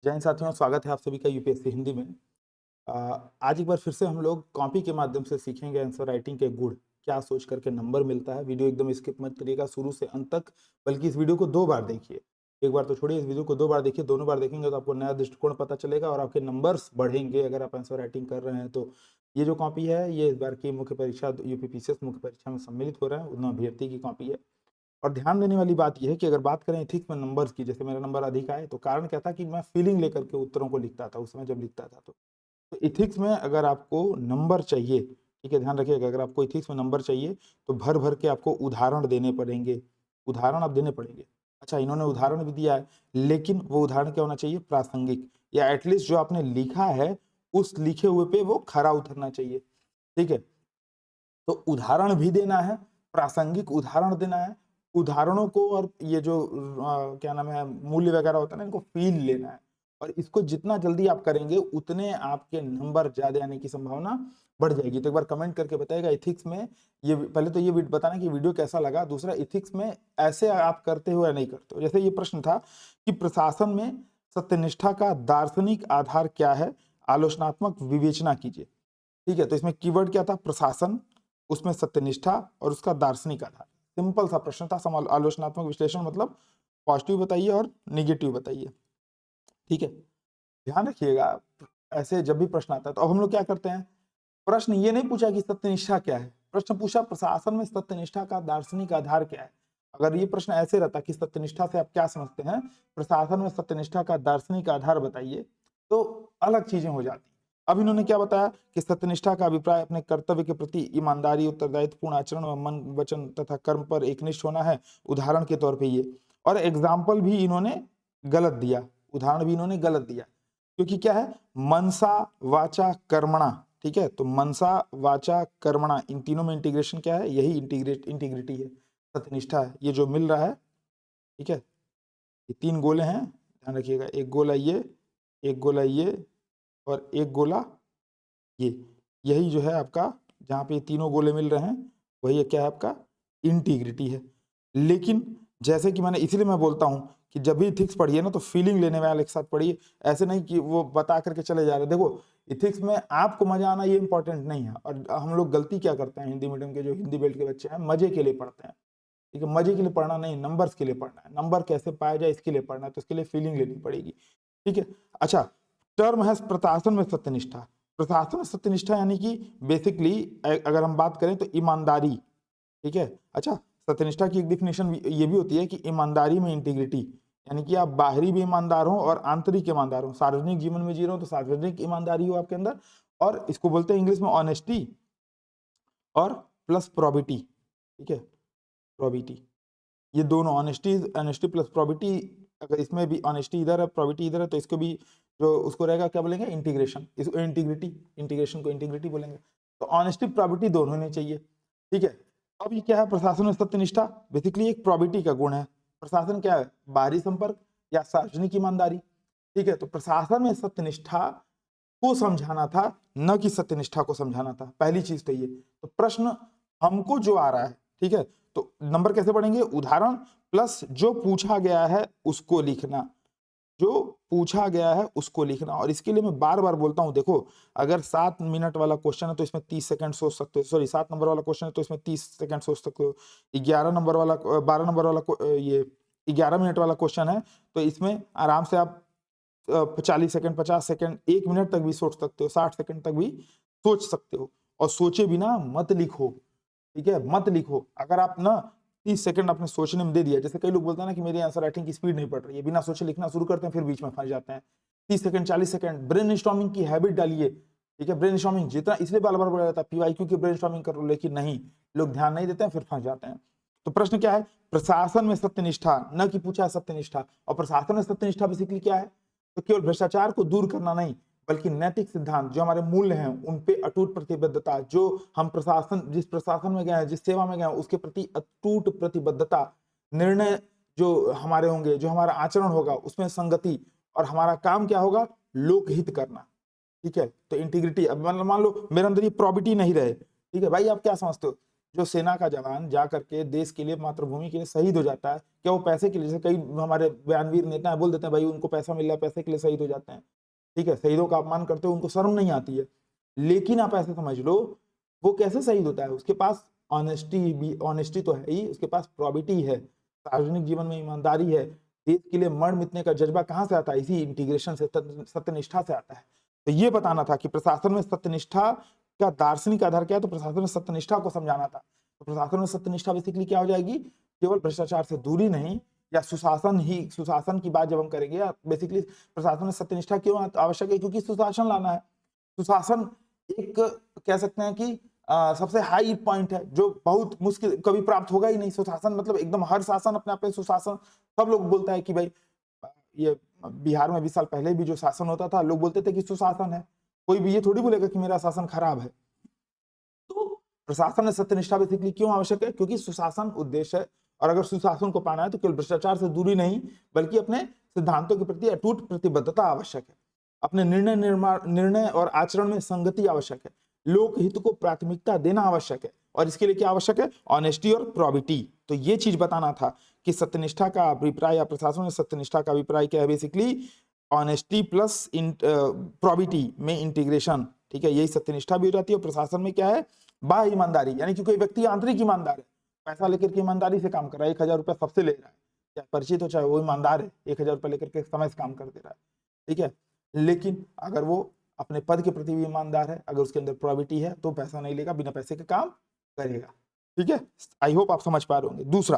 जय हिंद साथियों, स्वागत है आप सभी का यूपीएससी हिंदी में। आज एक बार फिर से हम लोग कॉपी के माध्यम से सीखेंगे आंसर राइटिंग के गुण, क्या सोच करके नंबर मिलता है। वीडियो एकदम स्किप मत करिएगा शुरू से अंत तक, बल्कि इस वीडियो को 2 बार देखिए। एक बार तो छोड़िए, इस वीडियो को 2 बार देखिए, दोनों बार देखेंगे तो आपको नया दृष्टिकोण पता चलेगा और आपके नंबर्स बढ़ेंगे अगर आप आंसर राइटिंग कर रहे हैं तो। ये जो कॉपी है, ये इस बार की मुख्य परीक्षा यूपीपीसीएस मुख्य परीक्षा में सम्मिलित हो रहा है, उन अभ्यर्थी की कॉपी है। और ध्यान देने वाली बात यह है कि अगर बात करें एथिक्स में नंबर्स की, जैसे मेरा नंबर अधिक आए तो कारण क्या था कि मैं फीलिंग लेकर के उत्तरों को लिखता था उस समय जब लिखता था तो एथिक्स में अगर आपको नंबर चाहिए, ठीक है, ध्यान रखिएगा, अगर आपको एथिक्स में नंबर चाहिए तो भर भर के आपको उदाहरण देने पड़ेंगे, उदाहरण आप देने पड़ेंगे। अच्छा, इन्होंने उदाहरण भी दिया है, लेकिन वो उदाहरण क्या होना चाहिए? प्रासंगिक, या एटलीस्ट जो आपने लिखा है उस लिखे हुए पे वो खरा उतरना चाहिए। ठीक है, तो उदाहरण भी देना है, प्रासंगिक उदाहरण देना है, उदाहरणों को और ये जो क्या नाम है, मूल्य वगैरह होता है ना, इनको फील लेना है। और इसको जितना जल्दी आप करेंगे उतने आपके नंबर ज़्यादा आने की संभावना बढ़ जाएगी। तो एक बार कमेंट करके बताइएगा एथिक्स में ये, पहले तो ये बताना कि वीडियो कैसा लगा, दूसरा एथिक्स में ऐसे आप करते हो या नहीं करते हो। जैसे ये प्रश्न था कि प्रशासन में सत्यनिष्ठा का दार्शनिक आधार क्या है? आलोचनात्मक विवेचना कीजिए। ठीक है, तो इसमें कीवर्ड क्या था? प्रशासन, उसमें सत्यनिष्ठा और उसका दार्शनिक आधार। सिंपल सा प्रश्न था। आलोचनात्मक विश्लेषण मतलब पॉजिटिव बताइए और निगेटिव बताइए। ठीक है, ध्यान रखिएगा, ऐसे जब भी प्रश्न आता है तो अब हम लोग क्या करते हैं, प्रश्न ये नहीं पूछा कि सत्यनिष्ठा क्या है, प्रश्न पूछा प्रशासन में सत्यनिष्ठा का दार्शनिक आधार क्या है। अगर ये प्रश्न ऐसे रहता कि सत्यनिष्ठा से आप क्या समझते हैं, प्रशासन में सत्यनिष्ठा का दार्शनिक आधार बताइए, तो अलग चीजें हो जाती। अब इन्होंने क्या बताया कि सत्यनिष्ठा का अभिप्राय अपने कर्तव्य के प्रति ईमानदारी, उत्तरदायित्व पूर्ण आचरण और मन वचन तथा कर्म पर एकनिष्ठ होना है, उदाहरण के तौर पे ये। और एग्जाम्पल भी इन्होंने गलत दिया, उदाहरण भी इन्होंने गलत दिया, क्योंकि क्या है, मनसा वाचा कर्मणा। ठीक है, तो मनसा वाचा कर्मणा, इन तीनों में इंटीग्रेशन क्या है? यही इंटीग्रिटी है, सत्यनिष्ठा है, ये जो मिल रहा है। ठीक है, ये 3 गोले हैं, ध्यान रखिएगा, एक गोला ये, एक गोला ये और एक गोला ये, यही जो है आपका, जहाँ पे तीनों गोले मिल रहे हैं वही क्या है? आपका इंटीग्रिटी है। लेकिन जैसे कि मैंने, इसीलिए मैं बोलता हूँ कि जब भी इथिक्स पढ़िए ना तो फीलिंग लेने वाले के साथ पढ़िए, ऐसे नहीं कि वो बता करके चले जा रहे। देखो, इथिक्स में आपको मजा आना ये इंपॉर्टेंट नहीं है। और हम लोग गलती क्या करते हैं, हिंदी मीडियम के जो हिंदी बेल्ट के बच्चे हैं, मजे के लिए पढ़ते हैं। ठीक है, मजे के लिए पढ़ना नहीं, नंबर्स के लिए पढ़ना है, नंबर कैसे पाया जाए इसके लिए पढ़ना है, तो इसके लिए फीलिंग लेनी पड़ेगी। ठीक है, अच्छा, टर्म है प्रशासन में सत्यनिष्ठा। प्रशासन में सत्यनिष्ठा यानी कि बेसिकली अगर हम बात करें तो ईमानदारी। ठीक है, अच्छा, सत्यनिष्ठा की एक डिफिनेशन ये भी होती है कि ईमानदारी में इंटीग्रिटी, यानी कि आप बाहरी भी ईमानदार हो और आंतरिक ईमानदार हो, सार्वजनिक जीवन में जी रहे हो तो सार्वजनिक ईमानदारी हो आपके अंदर, और इसको बोलते हैं इंग्लिश में ऑनेस्टी और प्लस प्रोबिटी। ठीक है, प्रोबिटी, ये दोनों, ऑनेस्टी ऑनेस्टी प्लस प्रोबिटी, अगर इसमें भी ऑनेस्टी इधर है प्रोबिटी इधर है तो इसको भी जो उसको रहेगा क्या बोलेंगे? इंटीग्रेशन, इसको इंटीग्रिटी, इंटीग्रेशन को इंटीग्रिटी बोलेंगे। तो ऑनेस्टी प्रोबिटी दोनों होने चाहिए। ठीक है, अब ये क्या है? प्रशासन में सत्यनिष्ठा बेसिकली एक प्रोबिटी का गुण है। प्रशासन क्या है? बाहरी संपर्क या सार्वजनिक ईमानदारी। ठीक है, तो प्रशासन में सत्यनिष्ठा को समझाना था, न कि सत्यनिष्ठा को समझाना था। पहली चीज तो ये, तो प्रश्न हमको जो आ रहा है, ठीक है, तो नंबर कैसे बढ़ेंगे? उदाहरण प्लस जो पूछा गया है उसको लिखना, जो पूछा गया है उसको लिखना। और इसके लिए मैं बार बार बोलता हूं, देखो, अगर 7 मिनट वाला क्वेश्चन है तो इसमें 30 सेकंड सोच सकते हो, सॉरी 7 नंबर वाला क्वेश्चन है तो इसमें 30 सेकंड सोच सकते हो। 11 नंबर वाला 12 नंबर वाला ये 11 मिनट वाला क्वेश्चन है तो इसमें आराम से आप 40 सेकंड, 50 सेकंड, 1 मिनट तक भी सोच सकते हो, 60 सेकंड तक भी सोच सकते हो। और सोचे बिना मत लिखो। ठीक है, मत लिखो। अगर आप ना 30 सेकंड अपने सोचने में दे दिया, जैसे कई लोग बोलते हैं ना कि मेरी आंसर राइटिंग की स्पीड नहीं बढ़ रही है, बिना सोचे लिखना शुरू करते हैं फिर बीच में फंस जाते हैं। 30 सेकंड, 40 सेकंड ब्रेनस्टॉर्मिंग की हैबिट डालिए। ठीक है, ब्रेनस्टॉर्मिंग जितना, इसलिए बार बार बोला जाता है पीवाईक्यू की ब्रेनस्टॉर्मिंग करो, लेकिन नहीं, लोग ध्यान नहीं देते हैं फिर फंस जाते हैं। तो प्रश्न क्या है? प्रशासन में सत्यनिष्ठा, न कि पूछा है सत्यनिष्ठा। और प्रशासन में सत्यनिष्ठा बेसिकली क्या है? तो केवल भ्रष्टाचार को दूर करना नहीं, बल्कि नैतिक सिद्धांत जो हमारे मूल्य हैं उन पे अटूट प्रतिबद्धता, जो हम प्रशासन, जिस प्रशासन में गए हैं, जिस सेवा में गए हैं उसके प्रति अटूट प्रतिबद्धता, निर्णय जो हमारे होंगे, जो हमारा आचरण होगा उसमें संगति, और हमारा काम क्या होगा? लोकहित करना। ठीक है, तो इंटीग्रिटी, अब मान लो मेरे अंदर ये प्रॉबिटी नहीं रहे, ठीक है भाई, आप क्या समझते हो? जो सेना का जवान जा करके देश के लिए, मातृभूमि के लिए शहीद हो जाता है, क्या वो पैसे के लिए, जैसे कई हमारे बयानवीर नेता है बोल देते हैं भाई उनको पैसा मिल रहा है, पैसे के लिए शहीद हो जाते हैं, ठीक है, शहीदों का अपमान करते हो, उनको शर्म नहीं आती है। लेकिन आप ऐसे समझ लो, वो कैसे शहीद होता है, उसके पास ऑनेस्टी भी, ऑनेस्टी तो है ही, उसके पास प्रॉबिटी है, सार्वजनिक जीवन में ईमानदारी है, देश के लिए मर मिटने का जज्बा कहाँ से आता है, इसी इंटीग्रेशन से, सत्यनिष्ठा से आता है। तो ये बताना था कि प्रशासन में सत्यनिष्ठा का दार्शनिक आधार क्या है, तो प्रशासन में सत्यनिष्ठा को समझाना था। तो प्रशासन में सत्यनिष्ठा बेसिकली क्या हो जाएगी, केवल भ्रष्टाचार से दूरी नहीं, या सुशासन ही, सुशासन की बात जब हम करेंगे, या बेसिकली प्रशासन में सत्यनिष्ठा क्यों आवश्यक है, क्योंकि सुशासन लाना है। सुशासन एक कह सकते हैं कि सबसे हाई पॉइंट है, जो बहुत मुश्किल, कभी प्राप्त होगा ही नहीं। सुशासन मतलब एकदम, हर शासन अपने आप में सुशासन, सब लोग बोलता है कि भाई ये बिहार में 20 साल पहले भी जो शासन होता था, लोग बोलते थे कि सुशासन है, कोई भी ये थोड़ी बोलेगा कि मेरा शासन खराब है। तो प्रशासन में सत्यनिष्ठा बेसिकली क्यों आवश्यक है, क्योंकि सुशासन उद्देश्य है, और अगर सुशासन को पाना है तो केवल भ्रष्टाचार से दूरी नहीं, बल्कि अपने सिद्धांतों के प्रति अटूट प्रतिबद्धता आवश्यक है, अपने निर्णय और आचरण में संगति आवश्यक है, लोकहित को प्राथमिकता देना आवश्यक है, और इसके लिए क्या आवश्यक है, ऑनेस्टी और प्रॉबिटी। तो ये चीज बताना था कि सत्यनिष्ठा का अभिप्राय, या प्रशासन में सत्यनिष्ठा का अभिप्राय क्या है, बेसिकली ऑनेस्टी प्लस प्रॉबिटी में इंटीग्रेशन, ठीक है, यही सत्यनिष्ठा भी हो जाती है। और प्रशासन में क्या है, बाह्य ईमानदारी, यानी कि कोई व्यक्ति आंतरिक ईमानदार है, पैसा लेकर के ईमानदारी से काम कर रहा है, 1000 रुपया सबसे ले रहा है, चाहे परिचित हो चाहे वो ईमानदार है, 1000 रुपया लेकर के समय से काम कर दे रहा है, ठीक है। लेकिन अगर वो अपने पद के प्रति भी ईमानदार है, अगर उसके अंदर प्रॉबिटी है, तो पैसा नहीं लेगा, बिना पैसे के काम करेगा, ठीक है। आई होप आप समझ पा रहे होंगे। दूसरा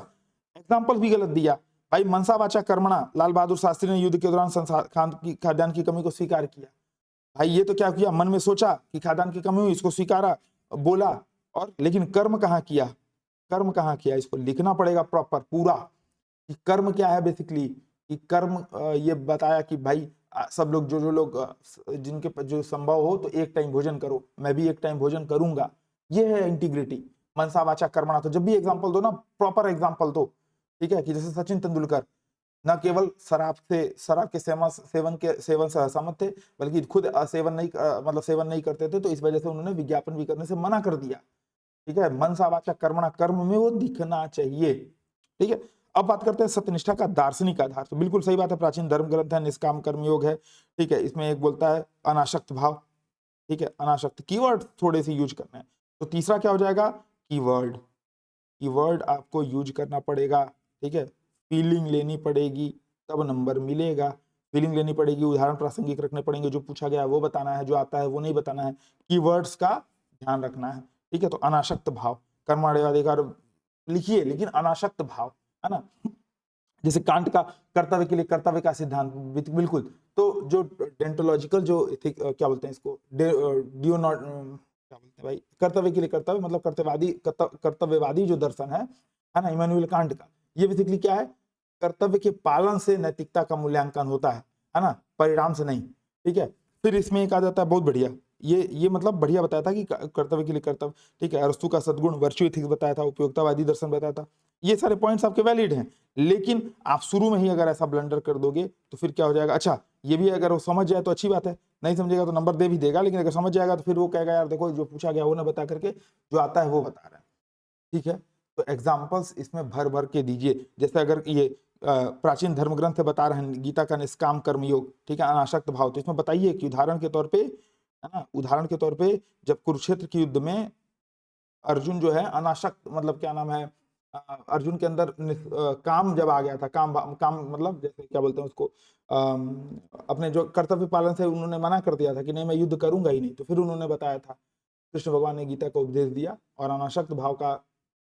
एग्जाम्पल भी गलत दिया भाई, मनसा वाचा कर्मणा, लाल बहादुर शास्त्री ने युद्ध के दौरान खाद्यान्न की कमी को स्वीकार किया। भाई ये तो क्या किया, मन में सोचा कि खाद्यान्न की कमी हुई, इसको स्वीकारा, बोला, और लेकिन कर्म कहाँ किया, कर्म कहाँ किया, इसको लिखना पड़ेगा प्रॉपर पूरा कि कर्म क्या है बेसिकली, कि कर्म ये बताया कि भाई सब लोग, जो लोग जिनके जो संभव हो तो एक टाइम भोजन करो, मैं भी एक टाइम भोजन करूंगा, ये है इंटीग्रिटी, मनसा वाचा कर्मणा। तो जब भी एग्जांपल दो ना, प्रॉपर एग्जांपल दो, ठीक है, कि जैसे सचिन तेंदुलकर न केवल शराब के सेवन से असहमत थे, बल्कि खुद सेवन नहीं मतलब सेवन नहीं करते थे, तो इस वजह से उन्होंने विज्ञापन भी करने से मना कर दिया, ठीक है। मनसा वाचा कर्मणा, कर्म में वो दिखना चाहिए, ठीक है। अब बात करते हैं सत्यनिष्ठा का दार्शनिक आधार। तो बिल्कुल सही बात है, प्राचीन धर्म ग्रंथ है, निष्काम कर्मयोग है, ठीक है। इसमें एक बोलता है अनासक्त भाव, ठीक है, अनासक्त, कीवर्ड थोड़े से यूज करना है। तो तीसरा क्या हो जाएगा, कीवर्ड, कीवर्ड आपको यूज करना पड़ेगा, ठीक है, फीलिंग लेनी पड़ेगी, तब नंबर मिलेगा, फीलिंग लेनी पड़ेगी, उदाहरण प्रासंगिक रखने पड़ेंगे, जो पूछा गया है वो बताना है, जो आता है वो नहीं बताना है, कीवर्ड्स का ध्यान रखना है, ठीक है। तो अनासक्त भाव, कर्मण्यवाधिकार लिखिए, लेकिन अनासक्त भाव, है ना। जैसे कांट का कर्तव्य के लिए कर्तव्य का सिद्धांत, बिल्कुल। तो जो डेंटोलॉजिकल जो क्या बोलते हैं इसको, डियोनॉट क्या बोलते हैं भाई, कर्तव्य के लिए कर्तव्य, मतलब कर्तव्यवादी जो दर्शन है ना, इमैनुअल कांट का, ये बेसिकली क्या है, कर्तव्य के पालन से नैतिकता का मूल्यांकन होता है ना, परिणाम से नहीं, ठीक है। फिर इसमें एक आ जाता है बहुत बढ़िया, ये मतलब बढ़िया बताया था कि कर्तव्य के लिए कर्तव्य, ठीक है। अरस्तु का सद्गुण, वर्च्यू एथिक्स बताया था, उपयोगितावादी दर्शन बताया था। ये सारे पॉइंट्स आपके वैलिड हैं, लेकिन आप शुरू में ही अगर ऐसा ब्लंडर कर दोगे तो फिर क्या हो जाएगा, अच्छा ये भी अगर वो समझ जाए तो अच्छी बात है, नहीं समझेगा तो नंबर दे भी देगा, लेकिन अगर समझ जाएगा तो फिर वो कहेगा यार देखो जो पूछा गया वो ना बता करके, जो आता है वो बता रहा है, ठीक है। तो एग्जाम्पल्स इसमें भर भर के दीजिए। जैसे अगर ये प्राचीन धर्म ग्रंथ से बता रहे हैं गीता का निष्काम कर्मयोग, ठीक है, अनासक्त भाव, तो इसमें बताइए कि उदाहरण के तौर पे, है ना, उदाहरण के तौर पे जब कुरुक्षेत्र के युद्ध में अर्जुन जो है अनासक्त, मतलब क्या नाम है, अर्जुन के अंदर काम जब आ गया था, काम मतलब जैसे क्या बोलते हैं उसको, अपने जो कर्तव्य पालन से उन्होंने मना कर दिया था कि नहीं मैं युद्ध करूंगा ही नहीं, तो फिर उन्होंने बताया था, कृष्ण भगवान ने गीता का उपदेश दिया और अनासक्त भाव का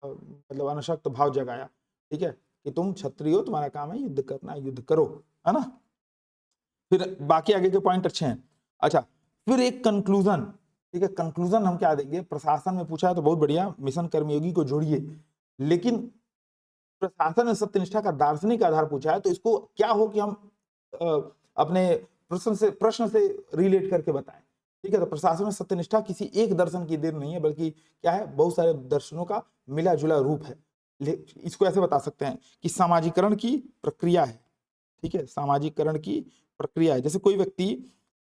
मतलब अनासक्त भाव जगाया, ठीक है, कि तुम क्षत्रिय हो, तुम्हारा काम है युद्ध करना, युद्ध करो, है ना। फिर बाकी आगे के पॉइंट अच्छे हैं। अच्छा, फिर एक कंक्लूजन, ठीक है, कंक्लूजन हम क्या देंगे, प्रशासन में पूछा है तो बहुत बढ़िया, मिशन कर्मयोगी को जोड़िए, लेकिन प्रशासन में सत्यनिष्ठा का दार्शनिक आधार पूछा है तो इसको क्या हो कि हम अपने प्रश्न से रिलेट करके बताएं, ठीक है। तो प्रशासन में सत्यनिष्ठा किसी एक दर्शन की देन नहीं है, बल्कि क्या है, बहुत सारे दर्शनों का मिला जुला रूप है। इसको ऐसे बता सकते हैं कि सामाजिकरण की प्रक्रिया है, ठीक है, सामाजिकरण की प्रक्रिया है। जैसे कोई व्यक्ति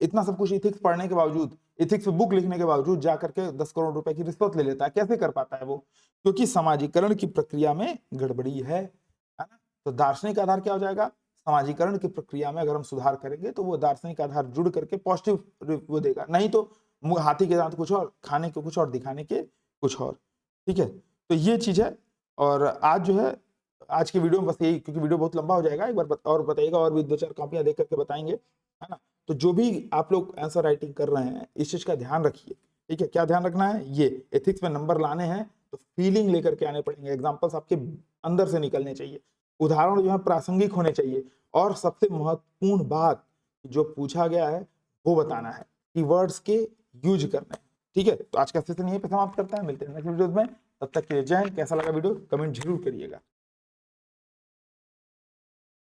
इतना सब कुछ इथिक्स पढ़ने के बावजूद, इथिक्स पे बुक लिखने के बावजूद जा करके 10 करोड़ रुपए की रिश्वत ले लेता है। कैसे कर पाता है वो? क्योंकि समाजीकरण की प्रक्रिया में गड़बड़ी है ना? तो दार्शनिक आधार क्या हो जाएगा? समाजीकरण की प्रक्रिया में अगर हम सुधार करेंगे तो वो दार्शनिक आधार जुड़ करके पॉजिटिव वो देगा, नहीं तो हाथी के दांत कुछ और, खाने के कुछ और, दिखाने के कुछ और। ठीक है, तो ये चीज है। और आज जो है, आज की वीडियो में बस यही, क्योंकि वीडियो बहुत लंबा हो जाएगा, एक बार और बताइएगा, और भी 2-4 कॉपियां देख करके बताएंगे, है ना? तो जो भी आप लोग आंसर राइटिंग कर रहे हैं, इस चीज का ध्यान रखिए। ठीक है, क्या ध्यान रखना है? ये एथिक्स में नंबर लाने हैं तो फीलिंग लेकर के आने पड़ेंगे, एग्जांपल्स आपके अंदर से निकलने चाहिए, उदाहरण जो है प्रासंगिक होने चाहिए, और सबसे महत्वपूर्ण बात जो पूछा गया है वो बताना है, कीवर्ड्स के यूज करना है। ठीक है, तो आज का सेशन यहीं पे समाप्त करते हैं, मिलते हैं नेक्स्ट वीडियो में। तब तक के लिए जय हिंद। कैसा लगा वीडियो कमेंट जरूर करिएगा।